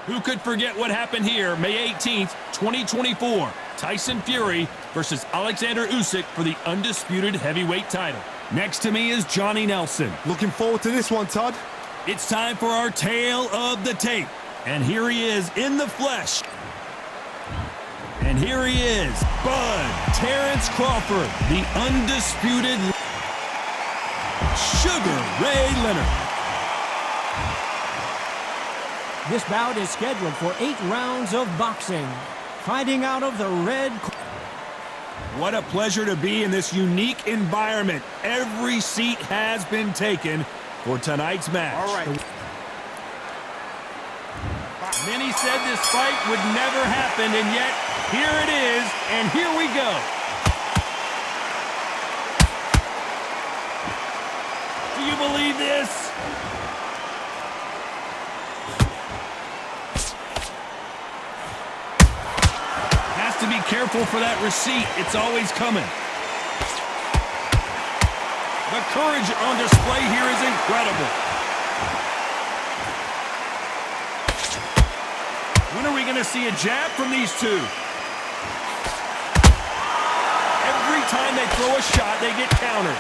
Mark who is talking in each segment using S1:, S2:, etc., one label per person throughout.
S1: Who could forget what happened here May 18th, 2024? Tyson Fury versus Alexander Usyk for the undisputed heavyweight title. Next to me is Johnny Nelson.
S2: Looking forward to this one, Todd.
S1: It's time for our tale of the tape. And here he is in the flesh. And here he is, Bud Terrence Crawford, the undisputed Sugar Ray Leonard.
S3: This bout is scheduled for 8 rounds of boxing. Fighting out of the red.
S1: What a pleasure to be in this unique environment. Every seat has been taken for tonight's match.
S2: All right.
S1: Many said this fight would never happen, and yet here it is, and here we go. Do you believe this? Has to be careful for that receipt. It's always coming. The courage on display here is incredible. When are we going to see a jab from these two? Every time they throw a shot, they get countered.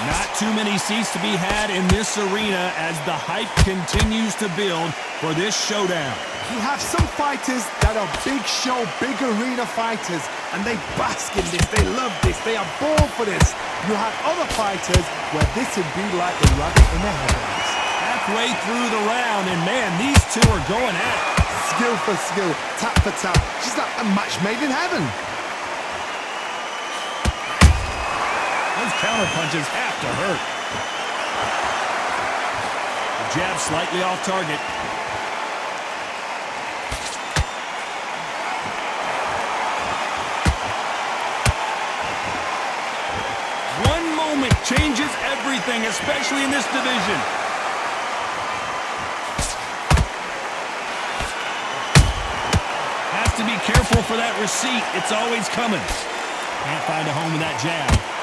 S1: Not too many seats to be had in this arena as the hype continues to build for this showdown.
S2: You have some fighters that are big show, big arena fighters, and they bask in this, they love this, they are born for this. You have other fighters where this would be like the rabbit in the headlights.
S1: Halfway through the round, and man, these two are going at it.
S2: Skill for skill, tap for tap, just like a match made in heaven.
S1: Those counter punches have to hurt. The jab slightly off target. One moment changes everything, especially in this division. Has to be careful for that receipt. It's always coming. Can't find a home with that jab.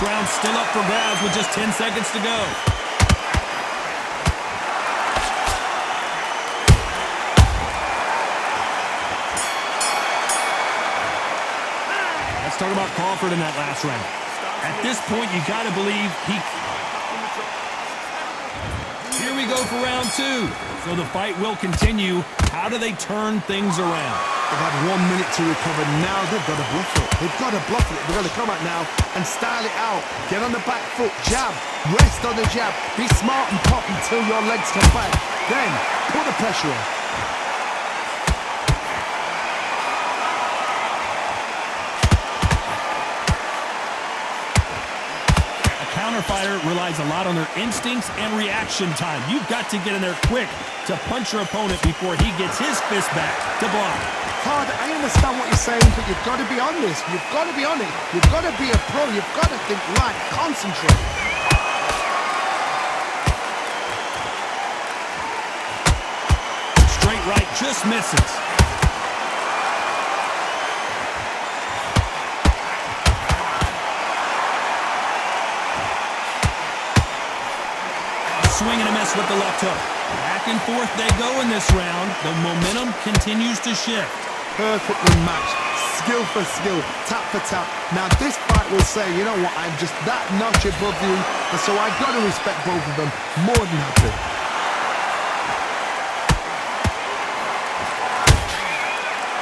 S1: Round still up for grabs with just 10 seconds to go. Let's talk about Crawford in that last round. At this point, you got to believe he... Here we go for round 2. So the fight will continue. How do they turn things around?
S2: They've had 1 minute to recover. Now they've got to bluff it. They've got to bluff it. They've got to come out now and style it out. Get on the back foot, jab, rest on the jab. Be smart and pop until your legs come back. Then put the pressure on.
S1: A counter fighter relies a lot on their instincts and reaction time. You've got to get in there quick to punch your opponent before he gets his fist back to block.
S2: Todd, I understand what you're saying, but you've got to be on this. You've got to be on it. You've got to be a pro. You've got to think right. Concentrate.
S1: Straight right just misses. A swing and a miss with the left hook. Back and forth they go in this round. The momentum continues to shift.
S2: Perfectly matched, skill for skill, tap for tap. Now this fight will say, you know what, I'm just that notch above you, and so I've got to respect both of them more than happy.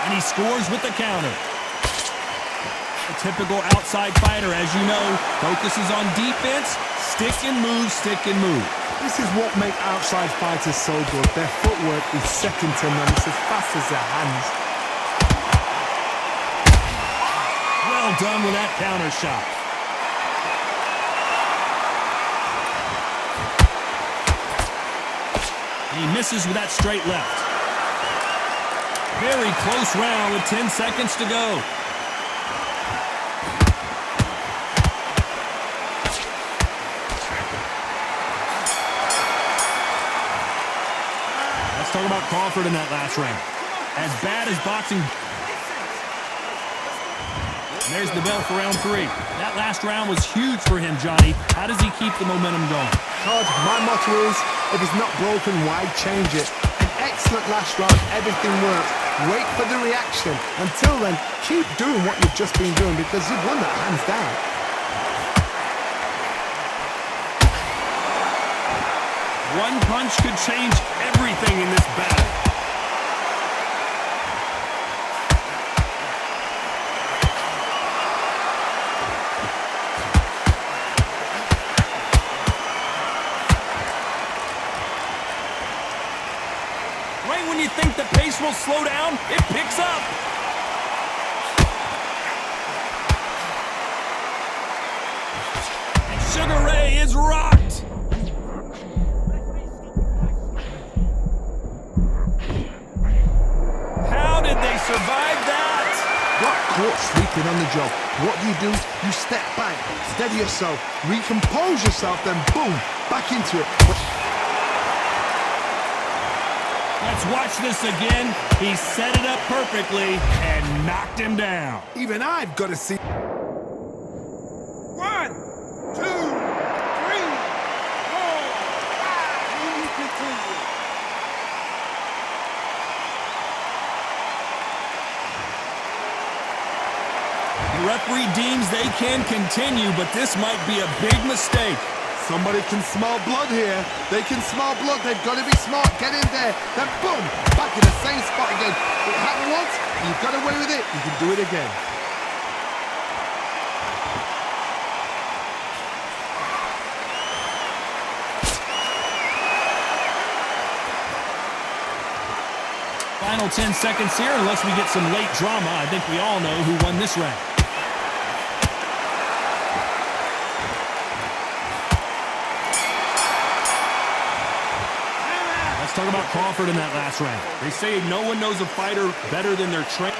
S1: And he scores with the counter. A typical outside fighter, as you know, focuses on defense, stick and move, stick and move.
S2: This is what makes outside fighters so good. Their footwork is second to none. It's as fast as their hands.
S1: Well done with that counter shot. He misses with that straight left. Very close round with 10 seconds to go. Let's talk about Crawford in that last round. As bad as boxing... There's the bell for round 3. That last round was huge for him, Johnny. How does he keep the momentum going?
S2: Todd, my motto is, if it's not broken, why change it? An excellent last round, everything worked. Wait for the reaction. Until then, keep doing what you've just been doing because you've won that hands down.
S1: One punch could change everything in this battle. Right when you think the pace will slow down, it picks up. And Sugar Ray is rocked. How did they survive that?
S2: Got caught sleeping on the job. What do? You step back, steady yourself, recompose yourself, then boom, back into it.
S1: Let's watch this again. He set it up perfectly and knocked him down.
S2: Even I've got to see.
S4: 1, 2, 3, 4, 5. And you continue.
S1: The referee deems they can continue, but this might be a big mistake.
S2: Somebody can smell blood here. They can smell blood. They've got to be smart. Get in there. Then boom, back in the same spot again. It happened once. You got away with it. You can do it again.
S1: Final 10 seconds here, unless we get some late drama. I think we all know who won this round. Let's talk about Crawford in that last round. They say no one knows a fighter better than their trainer.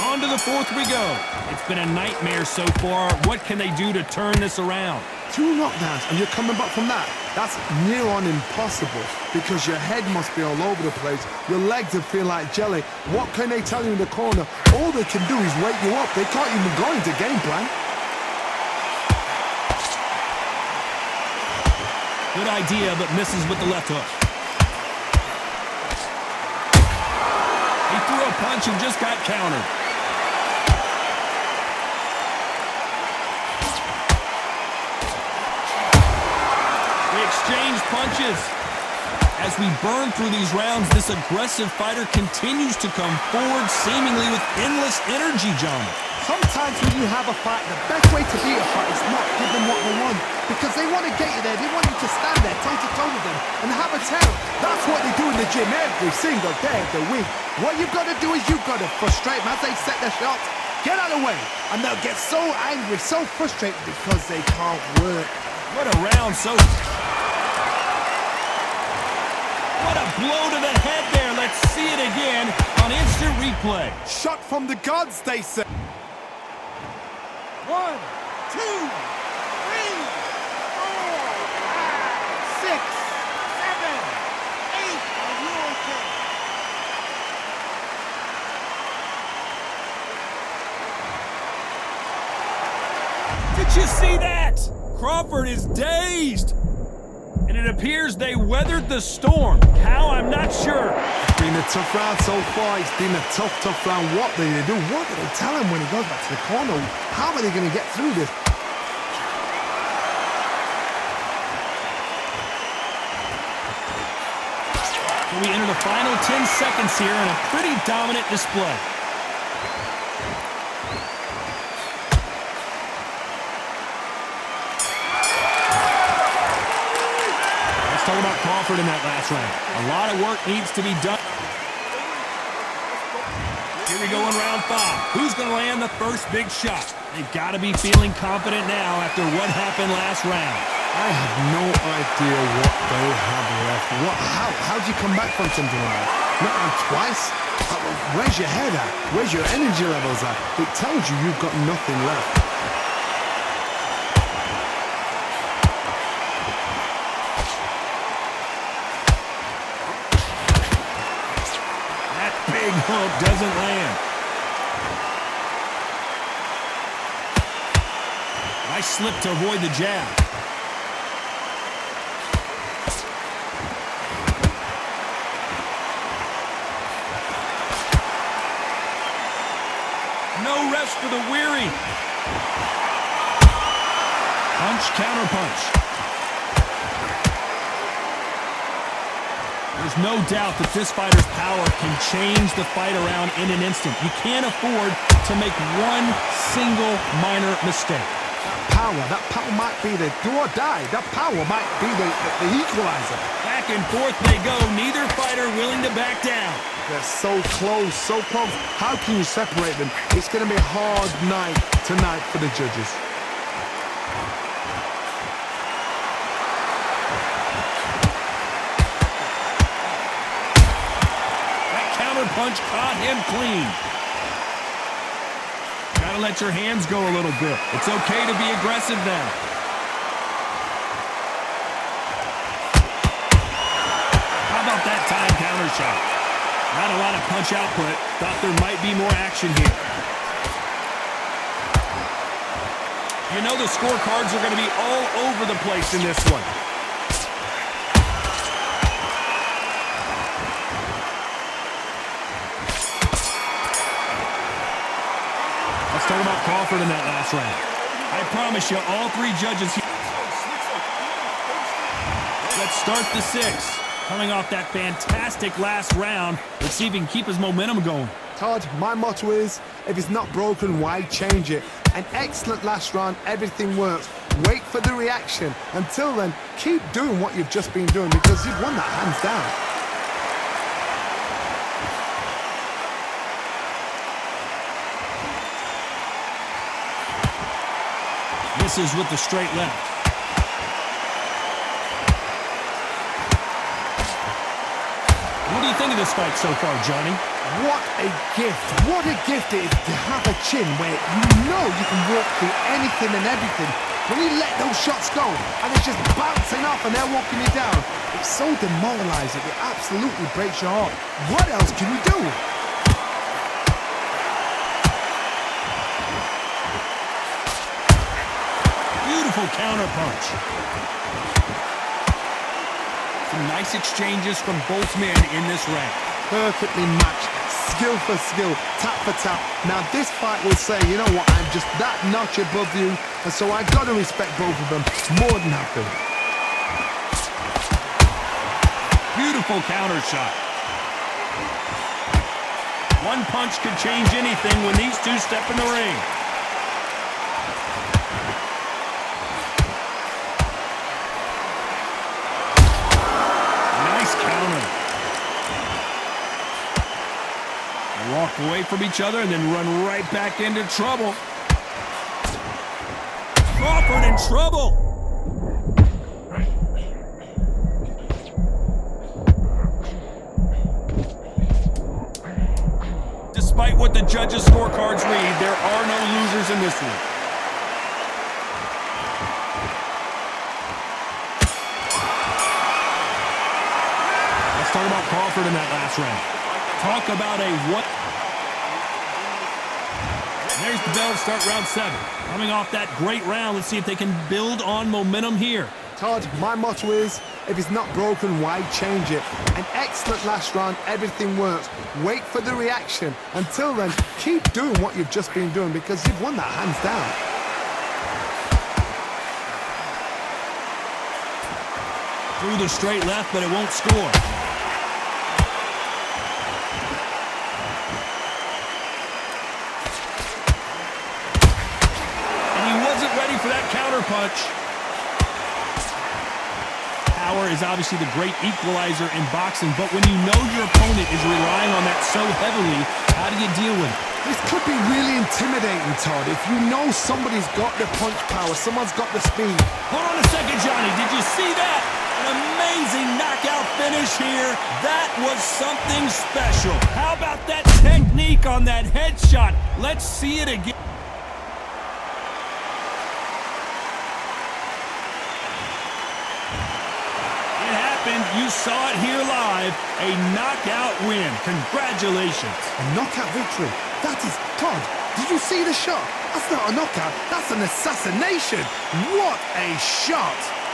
S1: On to the 4th we go. It's been a nightmare so far. What can they do to turn this around?
S2: 2 knockdowns and you're coming back from that. That's near on impossible because your head must be all over the place. Your legs will feel like jelly. What can they tell you in the corner? All they can do is wake you up. They can't even go into game plan.
S1: Good idea, but misses with the left hook. He threw a punch and just got countered. They exchange punches. As we burn through these rounds, this aggressive fighter continues to come forward, seemingly with endless energy, John.
S2: Sometimes when you have a fight, the best way to beat a fight is not give them what they want. Because they want to get you there. They want you to stand there toe-to-toe with them and have a tell. That's what they do in the gym every single day of the week. What you've got to do is you've got to frustrate them as they set their shots. Get out of the way. And they'll get so angry, so frustrated because they can't work.
S1: What a round, so... What a blow to the head there. Let's see it again on instant replay.
S2: Shot from the gods, they say.
S4: 1, 2, 3, 4, 5, 6, 7, 8. And you're okay.
S1: Did you see that? Crawford is dazed. And it appears they weathered the storm. How? I'm not sure.
S2: It's been a tough round so far. It's been a tough round. What do they do? What do they tell him when he goes back to the corner? How are they going to get through this?
S1: So we enter the final 10 seconds here in a pretty dominant display. Talk about Crawford in that last round. A lot of work needs to be done. Here we go in round 5. Who's going to land the first big shot? They've got to be feeling confident now after what happened last round.
S2: I have no idea what they have left. How'd you come back from something like that? Not on twice? Where's your head at? Where's your energy levels at? It tells you you've got nothing left.
S1: Big hook doesn't land. Nice slip to avoid the jab. No rest for the weary. Punch, counter punch. There's no doubt that this fighter's power can change the fight around in an instant. You can't afford to make one single minor mistake.
S2: That power might be the do or die. That power might be the equalizer.
S1: Back and forth they go. Neither fighter willing to back down.
S2: They're so close, so close. How can you separate them? It's going to be a hard night tonight for the judges.
S1: Punch caught him clean. Gotta let your hands go a little bit. It's okay to be aggressive now. How about that time counter shot? Not a lot of punch output. Thought there might be more action here. You know the scorecards are going to be all over the place in this one. Let's talk about Crawford in that last round. I promise you, all three judges here. Let's start the sixth. Coming off that fantastic last round, let's see if he can keep his momentum going.
S2: Todd, my motto is, if it's not broken, why change it? An excellent last round, everything works. Wait for the reaction. Until then, keep doing what you've just been doing because you've won that hands down.
S1: Misses with the straight left. What do you think of this fight so far, Johnny?
S2: What a gift. What a gift it is to have a chin where you know you can walk through anything and everything. When you let those shots go and it's just bouncing off and they're walking you down, it's so demoralizing. It absolutely breaks your heart. What else can you do?
S1: Beautiful counter punch. Some nice exchanges from both men in this round.
S2: Perfectly matched, skill for skill, tap for tap. Now this fight will say, you know what, I'm just that notch above you, and so I've got to respect both of them more than happy.
S1: Beautiful counter shot. One punch could change anything when these two step in the ring. Walk away from each other and then run right back into trouble. Crawford in trouble. Despite what the judges' scorecards read, there are no losers in this one. Let's talk about Crawford in that last round. Talk about a what? There's the bell to start round 7. Coming off that great round, let's see if they can build on momentum here.
S2: Todd, my motto is, if it's not broken, why change it? An excellent last round, everything works. Wait for the reaction. Until then, keep doing what you've just been doing because you've won that hands down.
S1: Through the straight left, but it won't score. For that counter punch. Power is obviously the great equalizer in boxing, but when you know your opponent is relying on that so heavily, how do you deal with it?
S2: This could be really intimidating, Todd. If you know somebody's got the punch power, someone's got the speed.
S1: Hold on a second, Johnny. Did you see that? An amazing knockout finish here. That was something special. How about that technique on that headshot? Let's see it again. You saw it here live, a knockout win. Congratulations.
S2: A knockout victory. That is, Todd, Did you see the shot? That's not a knockout. That's an assassination. What a shot.